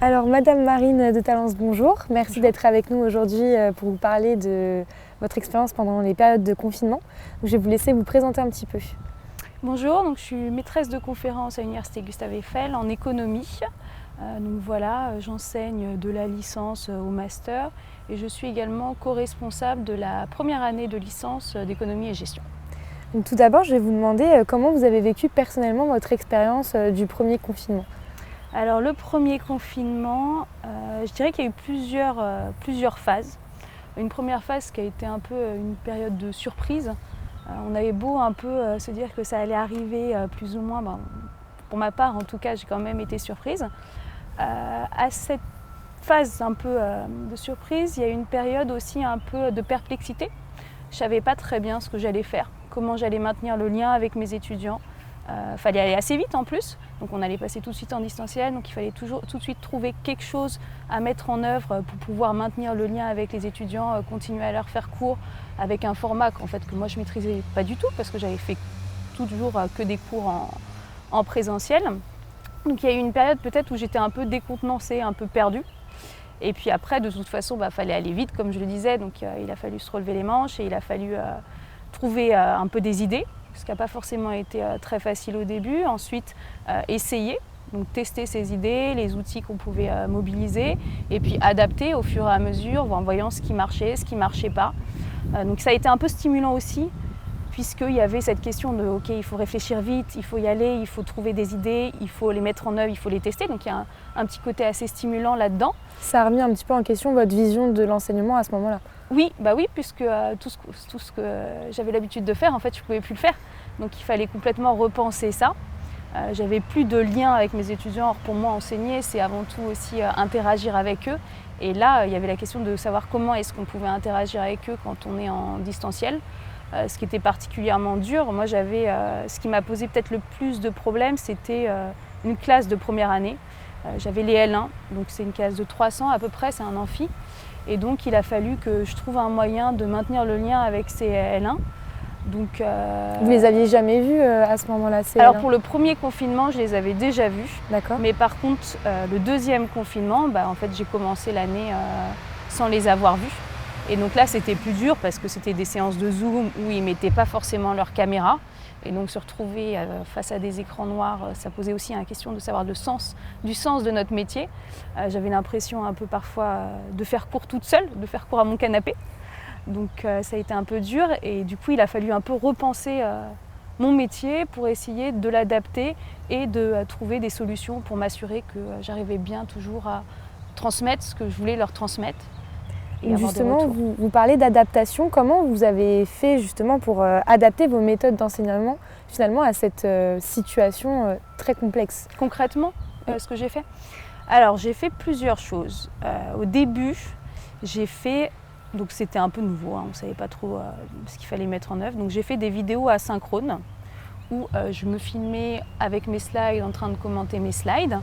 Alors, Madame Marine de Talence, bonjour. Merci d'être avec nous aujourd'hui pour vous parler de votre expérience pendant les périodes de confinement. Je vais vous laisser vous présenter un petit peu. Bonjour, donc je suis maîtresse de conférence à l'Université Gustave Eiffel en économie. Donc voilà, j'enseigne de la licence au master et je suis également co-responsable de la première année de licence d'économie et gestion. Donc, tout d'abord, je vais vous demander comment vous avez vécu personnellement votre expérience du premier confinement. Alors le premier confinement, je dirais qu'il y a eu plusieurs phases. Une première phase qui a été un peu une période de surprise. On avait beau un peu se dire que ça allait arriver plus ou moins, pour ma part en tout cas j'ai quand même été surprise. À cette phase un peu de surprise, il y a eu une période aussi un peu de perplexité. Je ne savais pas très bien ce que j'allais faire, comment j'allais maintenir le lien avec mes étudiants. Fallait aller assez vite en plus, donc on allait passer tout de suite en distanciel, donc il fallait tout de suite trouver quelque chose à mettre en œuvre pour pouvoir maintenir le lien avec les étudiants, continuer à leur faire cours avec un format que moi je maîtrisais pas du tout parce que j'avais fait toujours que des cours en présentiel. Donc il y a eu une période peut-être où j'étais un peu décontenancée, un peu perdue. Et puis après, de toute façon, fallait aller vite, comme je le disais, donc il a fallu se relever les manches et il a fallu trouver un peu des idées, ce qui n'a pas forcément été très facile au début. Ensuite, essayer, donc tester ces idées, les outils qu'on pouvait mobiliser, et puis adapter au fur et à mesure, en voyant ce qui marchait, ce qui ne marchait pas. Donc ça a été un peu stimulant aussi, puisqu'il y avait cette question de ok, il faut réfléchir vite, il faut y aller, il faut trouver des idées, il faut les mettre en œuvre, il faut les tester. Donc il y a un petit côté assez stimulant là-dedans. Ça a remis un petit peu en question votre vision de l'enseignement à ce moment-là. Oui, puisque tout ce que j'avais l'habitude de faire, en fait, je ne pouvais plus le faire. Donc il fallait complètement repenser ça. J'avais plus de lien avec mes étudiants. Or, pour moi, enseigner, c'est avant tout aussi interagir avec eux. Et là, il y avait la question de savoir comment est-ce qu'on pouvait interagir avec eux quand on est en distanciel. Ce qui était particulièrement dur. Moi, ce qui m'a posé peut-être le plus de problèmes, c'était une classe de première année. J'avais les L1, donc c'est une classe de 300 à peu près, c'est un amphi. Et donc, il a fallu que je trouve un moyen de maintenir le lien avec ces L1. Donc, vous les aviez jamais vus à ce moment-là, ces alors L1? pour le premier confinement, je les avais déjà vus. D'accord. Mais par contre, le deuxième confinement, en fait, j'ai commencé l'année sans les avoir vus. Et donc là, c'était plus dur parce que c'était des séances de Zoom où ils ne mettaient pas forcément leur caméra. Et donc se retrouver face à des écrans noirs, ça posait aussi la question de savoir du sens de notre métier. J'avais l'impression un peu parfois de faire cours toute seule, de faire cours à mon canapé. Donc ça a été un peu dur et du coup il a fallu un peu repenser mon métier pour essayer de l'adapter et de trouver des solutions pour m'assurer que j'arrivais bien toujours à transmettre ce que je voulais leur transmettre. Et justement, vous parlez d'adaptation. Comment vous avez fait justement pour adapter vos méthodes d'enseignement finalement à cette situation très complexe? Concrètement, ce que j'ai fait? Alors, j'ai fait plusieurs choses. Au début, donc c'était un peu nouveau, on ne savait pas trop ce qu'il fallait mettre en œuvre. Donc j'ai fait des vidéos asynchrones où je me filmais avec mes slides en train de commenter mes slides.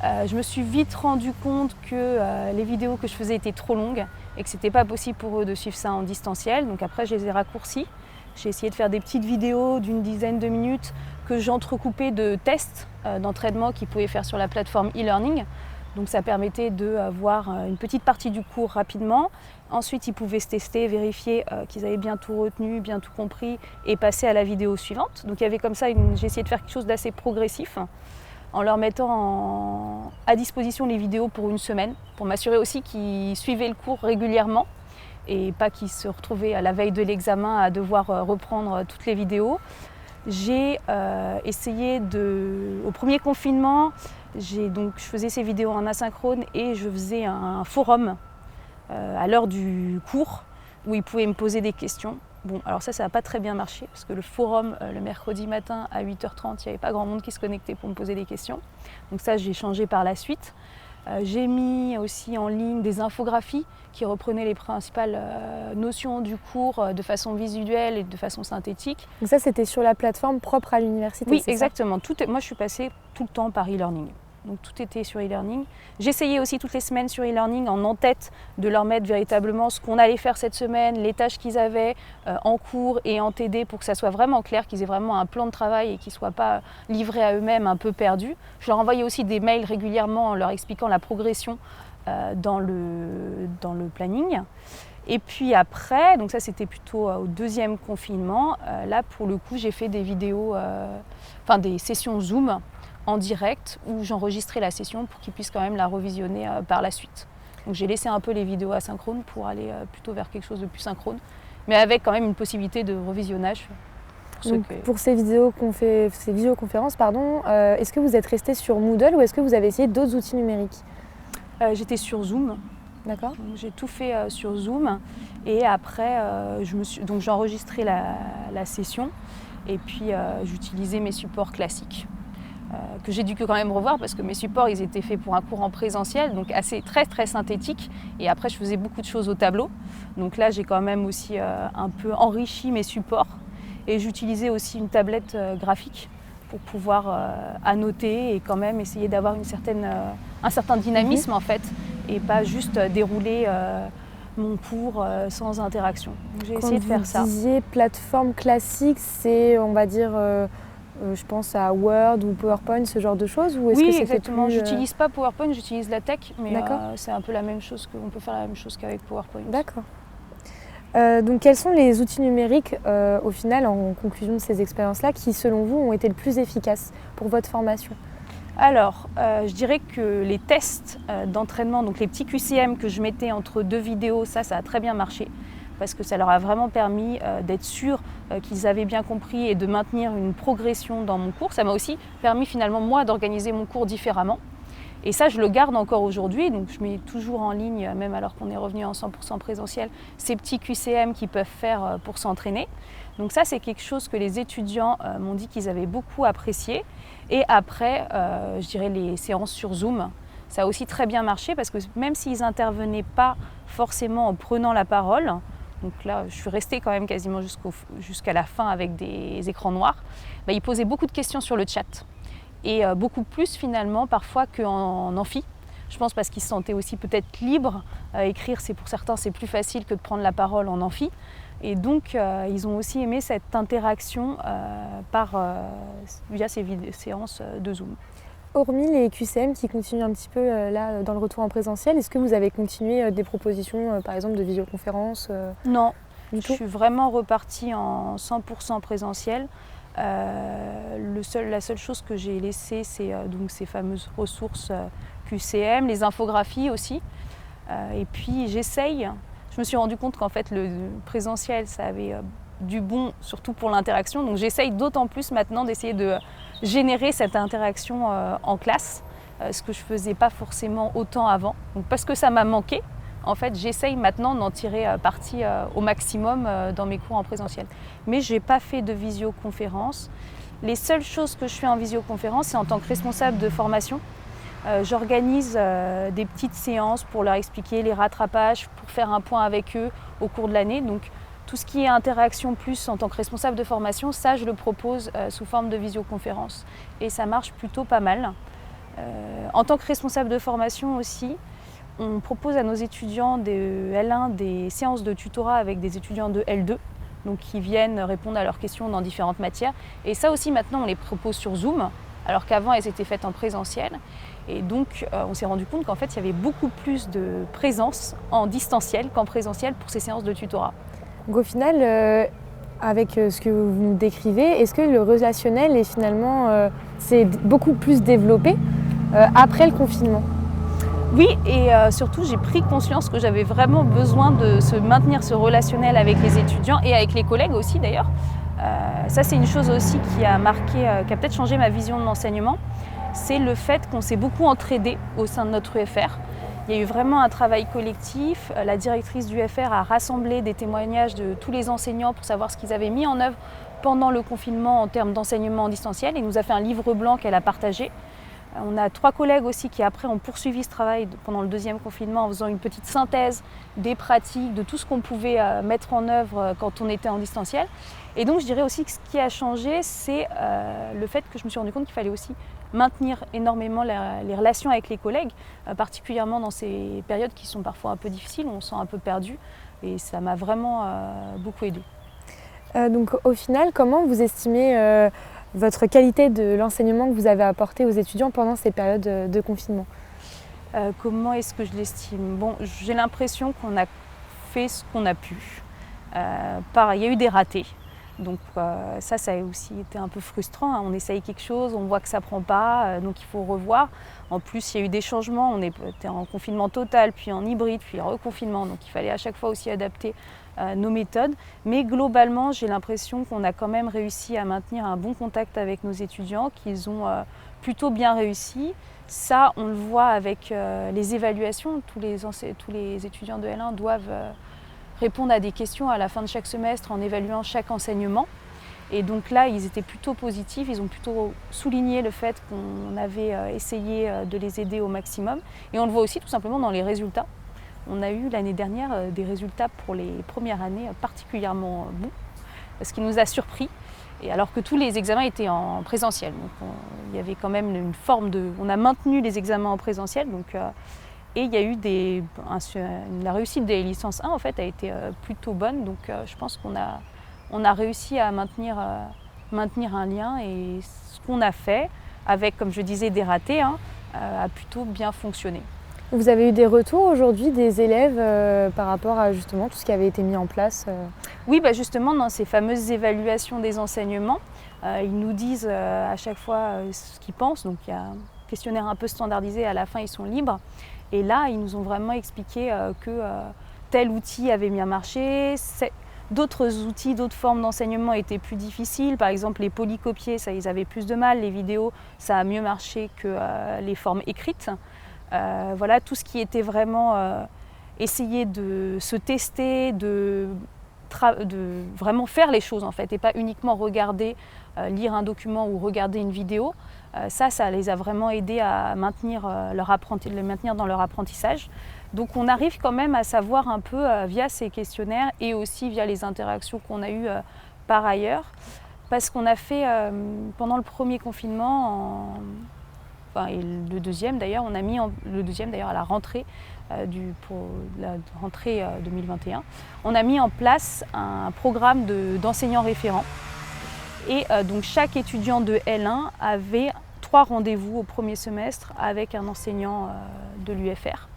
Je me suis vite rendu compte que les vidéos que je faisais étaient trop longues et que ce n'était pas possible pour eux de suivre ça en distanciel. Donc après, je les ai raccourcis. J'ai essayé de faire des petites vidéos d'une dizaine de minutes que j'entrecoupais de tests d'entraînement qu'ils pouvaient faire sur la plateforme e-learning. Donc ça permettait de voir une petite partie du cours rapidement. Ensuite, ils pouvaient se tester, vérifier qu'ils avaient bien tout retenu, bien tout compris et passer à la vidéo suivante. Donc il y avait comme ça, j'ai essayé de faire quelque chose d'assez progressif, en leur mettant à disposition les vidéos pour une semaine, pour m'assurer aussi qu'ils suivaient le cours régulièrement et pas qu'ils se retrouvaient à la veille de l'examen à devoir reprendre toutes les vidéos. J'ai essayé au premier confinement, je faisais ces vidéos en asynchrone et je faisais un forum à l'heure du cours où ils pouvaient me poser des questions. Bon, alors ça n'a pas très bien marché parce que le forum, le mercredi matin à 8h30, il n'y avait pas grand monde qui se connectait pour me poser des questions. Donc ça, j'ai changé par la suite. J'ai mis aussi en ligne des infographies qui reprenaient les principales notions du cours de façon visuelle et de façon synthétique. Donc ça, c'était sur la plateforme propre à l'université? Oui, exactement. Moi, je suis passée tout le temps par e-learning. donc tout était sur e-learning. J'essayais aussi toutes les semaines sur e-learning en tête de leur mettre véritablement ce qu'on allait faire cette semaine, les tâches qu'ils avaient en cours et en TD pour que ça soit vraiment clair, qu'ils aient vraiment un plan de travail et qu'ils ne soient pas livrés à eux-mêmes un peu perdus. Je leur envoyais aussi des mails régulièrement en leur expliquant la progression dans le planning. Et puis après, donc ça c'était plutôt au deuxième confinement, là pour le coup j'ai fait des vidéos, des sessions Zoom en direct où j'enregistrais la session pour qu'ils puissent quand même la revisionner par la suite. Donc j'ai laissé un peu les vidéos asynchrones pour aller plutôt vers quelque chose de plus synchrone, mais avec quand même une possibilité de revisionnage. Pour ces visioconférences, est-ce que vous êtes resté sur Moodle ou est-ce que vous avez essayé d'autres outils numériques? J'étais sur Zoom. D'accord. J'ai tout fait sur Zoom et après j'ai enregistré la session et puis j'utilisais mes supports classiques que j'ai dû quand même revoir parce que mes supports ils étaient faits pour un cours en présentiel, donc très très synthétique, et après je faisais beaucoup de choses au tableau, donc là j'ai quand même aussi un peu enrichi mes supports et j'utilisais aussi une tablette graphique pour pouvoir annoter et quand même essayer d'avoir un certain dynamisme en fait, et pas juste dérouler mon cours sans interaction. Donc, j'ai essayé de faire ça. Quand vous disiez plateforme classique, c'est on va dire, je pense à Word ou PowerPoint, ce genre de choses, ou est-ce que exactement. Plus, J'utilise pas PowerPoint, j'utilise LaTeX, mais c'est un peu la même chose, on peut faire la même chose qu'avec PowerPoint. D'accord. Donc quels sont les outils numériques au final, en conclusion de ces expériences-là, qui selon vous ont été le plus efficaces pour votre formation? Alors, je dirais que les tests d'entraînement, donc les petits QCM que je mettais entre deux vidéos, ça a très bien marché parce que ça leur a vraiment permis d'être sûrs qu'ils avaient bien compris et de maintenir une progression dans mon cours. Ça m'a aussi permis finalement moi d'organiser mon cours différemment. Et ça, je le garde encore aujourd'hui, donc je mets toujours en ligne, même alors qu'on est revenu en 100% présentiel, ces petits QCM qu'ils peuvent faire pour s'entraîner. Donc ça, c'est quelque chose que les étudiants m'ont dit qu'ils avaient beaucoup apprécié. Et après, je dirais les séances sur Zoom, ça a aussi très bien marché parce que même s'ils n'intervenaient pas forcément en prenant la parole, donc là, je suis restée quand même quasiment jusqu'à la fin avec des écrans noirs, ils posaient beaucoup de questions sur le chat. Et beaucoup plus finalement parfois qu'en amphi. Je pense parce qu'ils se sentaient aussi peut-être libres. Écrire, pour certains, c'est plus facile que de prendre la parole en amphi. Et donc, ils ont aussi aimé cette interaction via ces séances de Zoom. Hormis les QCM qui continuent un petit peu là dans le retour en présentiel, est-ce que vous avez continué des propositions, par exemple, de visioconférence Non, je suis vraiment repartie en 100% présentiel. La seule chose que j'ai laissée, c'est donc ces fameuses ressources QCM, les infographies aussi. Et puis j'essaye, je me suis rendu compte qu'en fait le présentiel, ça avait du bon, surtout pour l'interaction. Donc j'essaye d'autant plus maintenant d'essayer de générer cette interaction en classe, ce que je ne faisais pas forcément autant avant. Donc parce que ça m'a manqué. En fait, j'essaye maintenant d'en tirer parti au maximum dans mes cours en présentiel. Mais je n'ai pas fait de visioconférence. Les seules choses que je fais en visioconférence, c'est en tant que responsable de formation. J'organise des petites séances pour leur expliquer les rattrapages, pour faire un point avec eux au cours de l'année. Donc, tout ce qui est interaction plus en tant que responsable de formation, ça, je le propose sous forme de visioconférence. Et ça marche plutôt pas mal. En tant que responsable de formation aussi, on propose à nos étudiants de L1 des séances de tutorat avec des étudiants de L2, donc qui viennent répondre à leurs questions dans différentes matières. Et ça aussi, maintenant, on les propose sur Zoom, alors qu'avant, elles étaient faites en présentiel. Et donc, on s'est rendu compte qu'en fait, il y avait beaucoup plus de présence en distanciel qu'en présentiel pour ces séances de tutorat. Donc au final, avec ce que vous nous décrivez, est-ce que le relationnel est finalement s'est beaucoup plus développé après le confinement? Oui, et surtout j'ai pris conscience que j'avais vraiment besoin de maintenir ce relationnel avec les étudiants et avec les collègues aussi d'ailleurs. Ça c'est une chose aussi qui a marqué, qui a peut-être changé ma vision de l'enseignement, c'est le fait qu'on s'est beaucoup entraidé au sein de notre UFR. Il y a eu vraiment un travail collectif. La directrice du UFR a rassemblé des témoignages de tous les enseignants pour savoir ce qu'ils avaient mis en œuvre pendant le confinement en termes d'enseignement en distanciel et nous a fait un livre blanc qu'elle a partagé. On a 3 collègues aussi qui après ont poursuivi ce travail pendant le deuxième confinement en faisant une petite synthèse des pratiques, de tout ce qu'on pouvait mettre en œuvre quand on était en distanciel. Et donc je dirais aussi que ce qui a changé, c'est le fait que je me suis rendu compte qu'il fallait aussi maintenir énormément les relations avec les collègues, particulièrement dans ces périodes qui sont parfois un peu difficiles, où on se sent un peu perdu. Et ça m'a vraiment beaucoup aidée. Donc au final, comment vous estimez votre qualité de l'enseignement que vous avez apporté aux étudiants pendant ces périodes de confinement? Comment est-ce que je l'estime? Bon, j'ai l'impression qu'on a fait ce qu'on a pu. Il y a eu des ratés. Donc ça a aussi été un peu frustrant, hein. On essaye quelque chose, on voit que ça ne prend pas, donc il faut revoir. En plus, il y a eu des changements, on était en confinement total, puis en hybride, puis reconfinement. Donc il fallait à chaque fois aussi adapter nos méthodes. Mais globalement, j'ai l'impression qu'on a quand même réussi à maintenir un bon contact avec nos étudiants, qu'ils ont plutôt bien réussi. Ça, on le voit avec les évaluations. Tous les étudiants de L1 doivent répondre à des questions à la fin de chaque semestre en évaluant chaque enseignement. Et donc là, ils étaient plutôt positifs, ils ont plutôt souligné le fait qu'on avait essayé de les aider au maximum. Et on le voit aussi tout simplement dans les résultats. On a eu l'année dernière des résultats pour les premières années particulièrement bons, ce qui nous a surpris. Et alors que tous les examens étaient en présentiel. Donc il y avait quand même une forme de... On a maintenu les examens en présentiel. Et il y a eu la réussite des licences 1 en fait a été plutôt bonne, donc je pense qu'on a réussi à maintenir un lien, et ce qu'on a fait, avec comme je disais des ratés, a plutôt bien fonctionné. Vous avez eu des retours aujourd'hui des élèves par rapport à justement tout ce qui avait été mis en place? Oui, justement dans ces fameuses évaluations des enseignements, ils nous disent à chaque fois ce qu'ils pensent, donc il y a un questionnaire un peu standardisé, à la fin ils sont libres. Et là, ils nous ont vraiment expliqué que tel outil avait bien marché, d'autres outils, d'autres formes d'enseignement étaient plus difficiles. Par exemple, les polycopiés, ça, ils avaient plus de mal. Les vidéos, ça a mieux marché que les formes écrites. Voilà, tout ce qui était vraiment essayer de se tester, de vraiment faire les choses en fait, et pas uniquement regarder, lire un document ou regarder une vidéo. Ça les a vraiment aidés à maintenir le maintenir dans leur apprentissage. Donc on arrive quand même à savoir un peu via ces questionnaires et aussi via les interactions qu'on a eues par ailleurs. Parce qu'on a fait pendant le premier confinement, et le deuxième d'ailleurs, on a mis le deuxième d'ailleurs à la rentrée, pour la rentrée 2021, on a mis en place un programme d'enseignants référents. Et donc chaque étudiant de L1 avait 3 rendez-vous au premier semestre avec un enseignant de l'UFR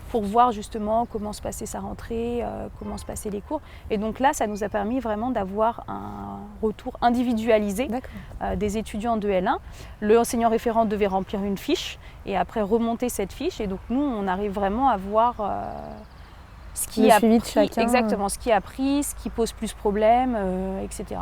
pour voir justement comment se passait sa rentrée, comment se passaient les cours. Et donc là, ça nous a permis vraiment d'avoir un retour individualisé des étudiants de L1. Le enseignant référent devait remplir une fiche et après remonter cette fiche. Et donc nous, on arrive vraiment à voir ce qui a pris, exactement, ce qui a pris, ce qui pose plus problème, etc.